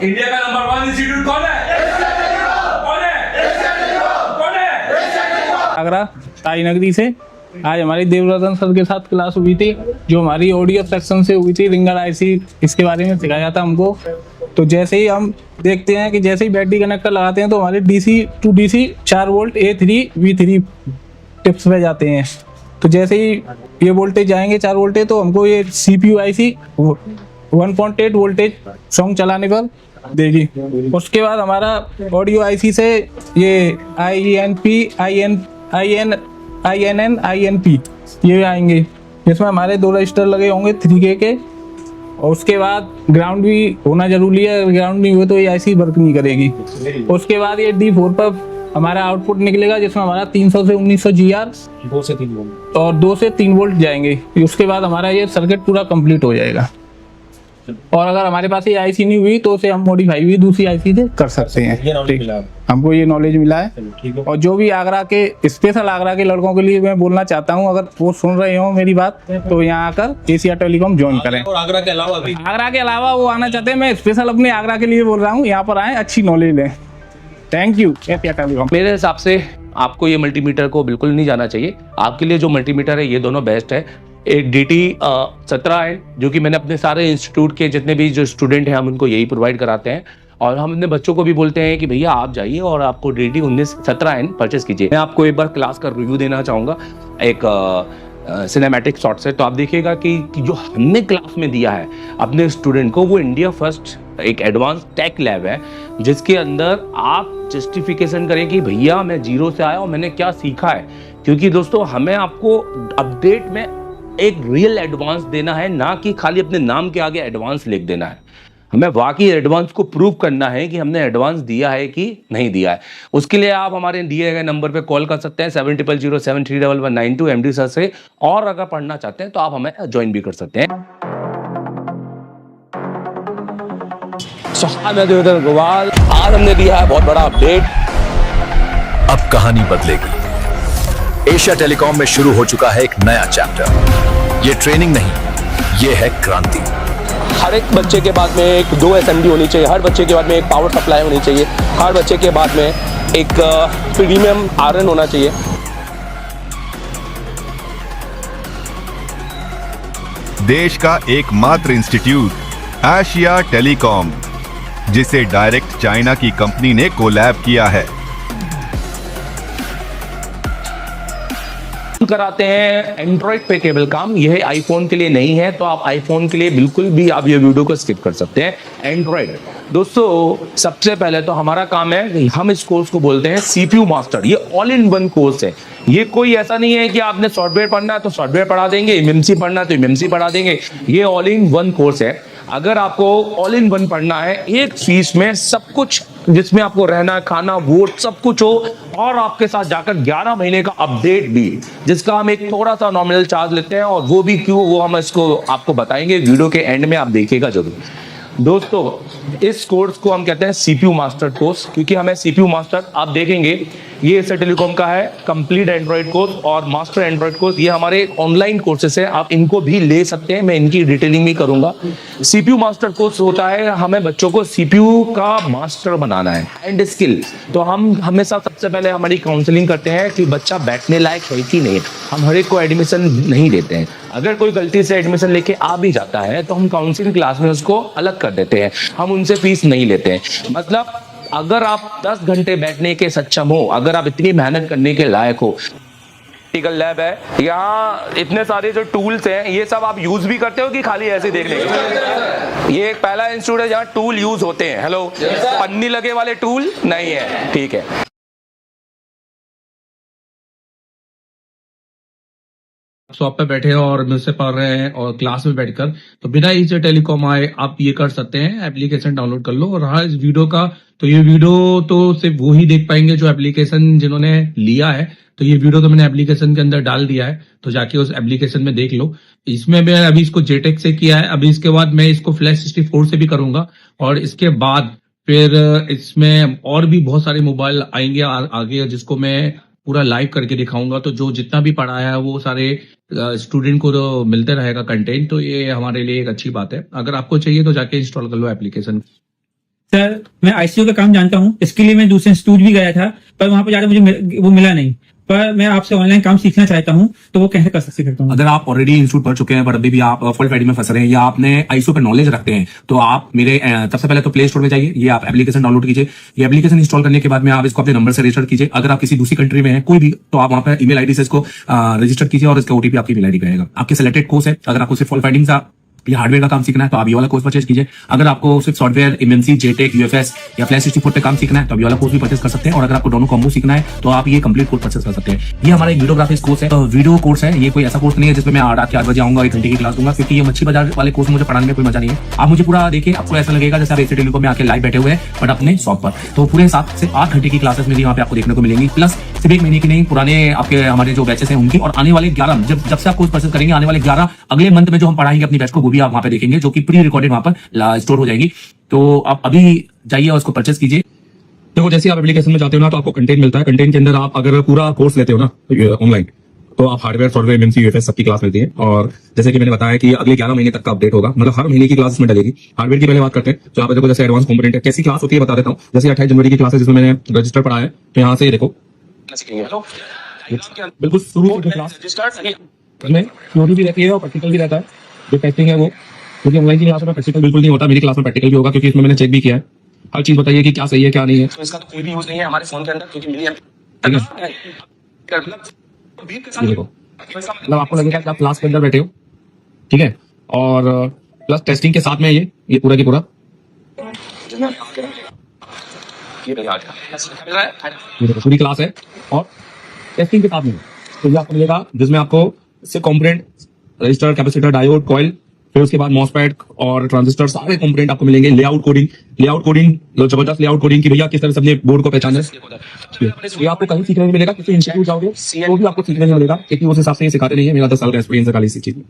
India का number 1 institute कौन है? कौन है? कौन है? आगरा ताई नगरी से आज हमारी देवरतन सर के साथ क्लास हुई थी, जो हमारी ऑडियो सेक्शन से हुई थी। रिंगर आईसी इसके बारे में सिखाया था हमको। तो जैसे ही हम देखते हैं कि जैसे ही बैटरी कनेक्टर लगाते हैं तो हमारे DC to DC 4 volt A3 V3 tips पे जाते हैं। तो जैसे ही ये वोल्टेज जाएंगे 4 वोल्टेज, तो हमको ये CPU IC 1.8 वोल्टेज सॉन्ग चलाने पर देगी। उसके बाद हमारा ऑडियो IC से ये INP ये आएंगे, जिसमें हमारे 2 रजिस्टर लगे होंगे 3K के। और उसके बाद ग्राउंड भी होना जरूरी है, ग्राउंड नहीं हुए तो ये IC वर्क नहीं करेगी। उसके बाद ये D4 पर हमारा आउटपुट निकलेगा, जिसमें हमारा 300 से 1900 GR 2 से 3 वोल्ट और 2 से 3 वोल्ट जाएंगे। उसके बाद हमारा ये सर्किट पूरा कंप्लीट हो जाएगा। और अगर हमारे पास ये IC नहीं हुई तो उसे हम मॉडिफाई भी दूसरी IC से कर सकते हैं। ये नॉलेज मिला हमको ये नॉलेज मिला है। ठीक है। और जो भी आगरा के स्पेशल आगरा के लड़कों के लिए मैं बोलना चाहता हूँ, अगर वो सुन रहे हो मेरी बात, तो यहाँ आकर एशिया टेलीकॉम ज्वाइन करें। और आगरा के अलावा भी आगरा के अलावा वो आना चाहते हैं, मैं स्पेशल अपने आगरा के लिए बोल रहा हूँ, यहाँ पर आए, अच्छी नॉलेज लें। Thank you Asia telecom. मेरे हिसाब से आपको ये मल्टीमीटर को बिल्कुल नहीं जाना चाहिए। आपके लिए जो मल्टीमीटर है ये दोनों बेस्ट है। एक DT 17 है, जो कि मैंने अपने सारे इंस्टीट्यूट के जितने भी जो स्टूडेंट हैं हम उनको यही प्रोवाइड कराते हैं। और हम अपने बच्चों को भी बोलते हैं कि भैया आप जाइए और आपको DT 17 परचेस कीजिए। मैं आपको एक बार क्लास का रिव्यू देना चाहूँगा एक सिनेमैटिक शॉट से। तो आप देखिएगा कि जो हमने क्लास में दिया है अपने स्टूडेंट को, वो इंडिया फर्स्ट एक एडवांस टेक लैब है, जिसके अंदर आप जस्टिफिकेशन करें कि भैया मैं 0 से आया और मैंने क्या सीखा है। क्योंकि दोस्तों हमें आपको अपडेट में एक रियल एडवांस देना है, ना कि खाली अपने नाम के आगे एडवांस लिख देना है। हमें वाकई एडवांस को प्रूव करना है कि हमने एडवांस दिया है कि नहीं दिया है। उसके लिए आप हमारे दिए गए नंबर पे कॉल कर सकते हैं 7007311192 MD सर से। और अगर पढ़ना चाहते हैं तो आप हमें ज्वाइन भी कर सकते हैं। मैं देवेंद्र गोवाल, आज हमने दिया है बहुत बड़ा अपडेट। अब कहानी बदलेगी। एशिया टेलीकॉम में शुरू हो चुका है एक नया चैप्टर। ये ट्रेनिंग नहीं, ये है क्रांति। हर एक बच्चे के बाद में एक 2 SMD होनी चाहिए, हर बच्चे के बाद में एक पावर सप्लाई होनी चाहिए, हर बच्चे के बाद में एक प्रीमियम आयरन होना चाहिए। देश का एकमात्र इंस्टीट्यूट एशिया टेलीकॉम, जिसे डायरेक्ट चाइना की कंपनी ने कोलैब किया है। कराते हैं एंड्रॉइड पे केबल काम। यह आईफोन के लिए नहीं है, तो आप आईफोन के लिए बिल्कुल भी आप ये वीडियो को स्किप कर सकते हैं। एंड्रॉइड दोस्तों, सबसे पहले तो हमारा काम है, हम इस कोर्स को बोलते हैं CPU मास्टर। ये ऑल इन वन कोर्स है। ये कोई ऐसा नहीं है कि आपने सॉफ्टवेयर पढ़ना है तो सॉफ्टवेयर पढ़ा देंगे, MMC पढ़ना है तो MMC पढ़ा देंगे। ये ऑल इन वन कोर्स है। अगर आपको ऑल इन वन पढ़ना है, एक फीस में सब कुछ, जिसमें आपको रहना, खाना, वोट सब कुछ हो, और आपके साथ जाकर 11 महीने का अपडेट भी, जिसका हम एक थोड़ा सा नॉमिनल चार्ज लेते हैं। और वो भी क्यों, वो हम इसको आपको बताएंगे वीडियो के एंड में, आप देखिएगा जरूर। दोस्तों इस कोर्स को हम कहते हैं CPU मास्टर कोर्स, क्योंकि हमें CPU मास्टर, आप देखेंगे ये एशिया टेलीकॉम का है कंप्लीट एंड्रॉइड कोर्स और मास्टर एंड्रॉइड कोर्स। ये हमारे ऑनलाइन कोर्सेस है, आप इनको भी ले सकते हैं, मैं इनकी डिटेलिंग भी करूंगा। CPU मास्टर कोर्स होता है, हमें बच्चों को CPU का मास्टर बनाना है एंड स्किल। तो हम हमेशा सबसे पहले हमारी काउंसलिंग करते हैं कि बच्चा बैठने लायक है कि नहीं। हम हर एक को एडमिशन नहीं देते हैं। अगर कोई गलती से एडमिशन लेके आ भी जाता है तो हम काउंसलिंग क्लास में उसको अलग कर देते हैं, हम उनसे फीस नहीं लेते हैं। मतलब अगर आप 10 घंटे बैठने के सक्षम हो, अगर आप इतनी मेहनत करने के लायक हो, प्रैक्टिकल लैब है, यहाँ इतने सारे जो टूल्स हैं, ये सब आप यूज भी करते हो कि खाली ऐसे देखने के? ये एक पहला इंस्टीट्यूट है जहाँ टूल यूज होते हैं। हेलो, पन्नी लगे वाले टूल नहीं है, ठीक है। शॉप पे बैठे हैं और मुझसे पढ़ रहे हैं और क्लास में बैठकर, तो बिना एशिया टेलीकॉम आए आप ये कर सकते हैं। एप्लीकेशन डाउनलोड कर लो। और रहा इस वीडियो का, तो ये वीडियो तो सिर्फ वो ही देख पाएंगे जो एप्लीकेशन जिन्होंने लिया है। तो ये वीडियो तो मैंने एप्लीकेशन के अंदर डाल दिया है, तो जाके उस एप्लीकेशन में देख लो। इसमें मैं अभी इसको JTEC से किया है, अभी इसके बाद मैं इसको फ्लैश 64 से भी करूंगा। और इसके बाद फिर इसमें और भी बहुत सारे मोबाइल आएंगे आगे, जिसको मैं पूरा लाइव करके दिखाऊंगा। तो जो जितना भी पढ़ाया है वो सारे स्टूडेंट को तो मिलते रहेगा कंटेंट। तो ये हमारे लिए एक अच्छी बात है। अगर आपको चाहिए तो जाके इंस्टॉल कर लो एप्लीकेशन। सर मैं आईसीयू का काम जानता हूँ, इसके लिए मैं दूसरे इंस्टीट्यूट भी गया था, पर वहां पर ज्यादा मुझे वो मिला नहीं। पर मैं आपसे ऑनलाइन काम सीखना चाहता हूँ, तो वो कैसे कर सकता हूँ? अगर आप ऑलरेडी इंस्टीट्यूट पढ़ चुके हैं पर अभी भी आप फॉल्ट फाइंडिंग में फंस रहे हैं या आपने आईसीयू पर नॉलेज रखते हैं, तो आप मेरे सबसे पहले तो प्ले स्टोर में जाइए, ये आप एप्लीकेशन डाउनलोड कीजिए। ये एप्लीकेशन इंस्टॉल करने के बाद में आप इसको अपने नंबर से रजिस्टर कीजिए। अगर आप किसी दूसरी कंट्री में हैं कोई भी, तो आप वहां पर ईमेल आईडी से इसको रजिस्टर कीजिए और इसका ओटीपी आपकी ईमेल आईडी पे आएगा। आपके सिलेक्टेड कोर्स है, अगर आपको सिर्फ फॉल्ट फाइंडिंग का या हार्डवेयर का काम सीखना है तो आप ये वाला कोर्स परचेज कीजिए। अगर आपको सिर्फ सॉफ्टवेयर, एमएनसी, जेटेक, यूएफएस या फ्लैश 64 पे काम सीखना है तो आप ये वाला कोर्स भी परचेज कर सकते हैं। और अगर आपको दोनों कॉम्बो सीखना है तो आप ये कंप्लीट कोर्स परचेज कर सकते हैं। ये हमारा एक वीडियोग्राफिक्स कोर्स है, तो वीडियो कोर्स है, ये कोई ऐसा कोर्स नहीं है जिसमें मैं रात के 8 बजे आऊंगा 1 घंटे की क्लास दूंगा, क्योंकि ये मच्छी बाजार वाले कोर्स मुझे पढ़ाने में कोई मजा नहीं है। आप मुझे पूरा देखिए, आपको ऐसा लगेगा जैसे आप एसी टेलीकॉम में आके लाइव बैठे हुए हैं बट अपने शॉप पर। तो पूरे 7 से 8 घंटे की क्लासेस मेरी वहाँ पे आपको देखने को मिलेंगी, प्लस सिर्फ 1 महीने की नहीं, पुराने आपके हमारे जो बैचेस हैं उनकी, और आने वाले 11 जब से आप कोर्स परचेज करेंगे, आने वाले 11 अगले मंथ में जो हम पढ़ाएंगे अपनी बैच को, वो भी आप वहाँ पे देखेंगे, जो कि प्री रिकॉर्डेड वहां पर स्टोर हो जाएगी। तो आप अभी जाइए और उसको परचेज कीजिए। देखो जैसे आप एप्लीकेशन में जाते हो ना, तो आपको कंटेंट मिलता है। कंटेंट के अंदर आप अगर पूरा कोर्स लेते हो ना ऑनलाइन, तो आप हार्डवेयर, सॉफ्टवेयर, एमएनसी, यूएफएस सबकी क्लास मिलती है। और जैसे कि मैंने बताया कि अगले 11 महीने तक का अपडेट होगा, मतलब हर महीने की क्लास में डलेगी। हार्डवेयर की पहले बात करते हैं, तो यहाँ पे देखो जैसे एडवांस कंपोनेंट है, कैसी क्लास होती है बता देता हूँ। जैसे 28 जनवरी की क्लास है जिसमें मैंने रजिस्टर पढ़ा है, तो यहाँ से ये देखो बिल्कुल शुरू की क्लास में थ्योरी भी रहती है और प्रैक्टिकल भी रहता है। जो टेस्टिंग है वो, क्योंकि ऑनलाइन की क्लास में प्रैक्टिकल बिल्कुल नहीं होता, मेरी क्लास में प्रैक्टिकल भी होगा, क्योंकि इसमें मैंने चेक भी किया है। हर चीज बताइए कि क्या सही है क्या नहीं है। तो इसका तो कोई भी यूज नहीं है हमारे फोन के अंदर, क्योंकि मिली ये देखो, मतलब आपको लगेगा कि आप क्लास के अंदर बैठे हो, ठीक है। और प्लस टेस्टिंग के साथ में ये पूरा की पूरा ये देखो पूरी क्लास है और टेस्टिंग के साथ में, तो ये आपको मिलेगा जिसमें आपको सिर्फ component, register, capacitor, diode, coil, फिर उसके बाद मॉसफेट और ट्रांजिस्टर, सारे कंपोनेंट आपको मिलेंगे। लेआउट कोडिंग जबरदस्त लेआउट कोडिंग की भैया किस तरह से अपने बोर्ड को पहचाना है, ये आपको कहीं सीखने नहीं मिलेगा। किसी इंस्टीट्यूट जाओगे तो भी आपको सीखने नहीं मिलेगा, क्योंकि उस हिसाब से ये सिखाते नहीं है। मेरा 10 साल का एक्सपीरियंस है खाली इसी चीज में।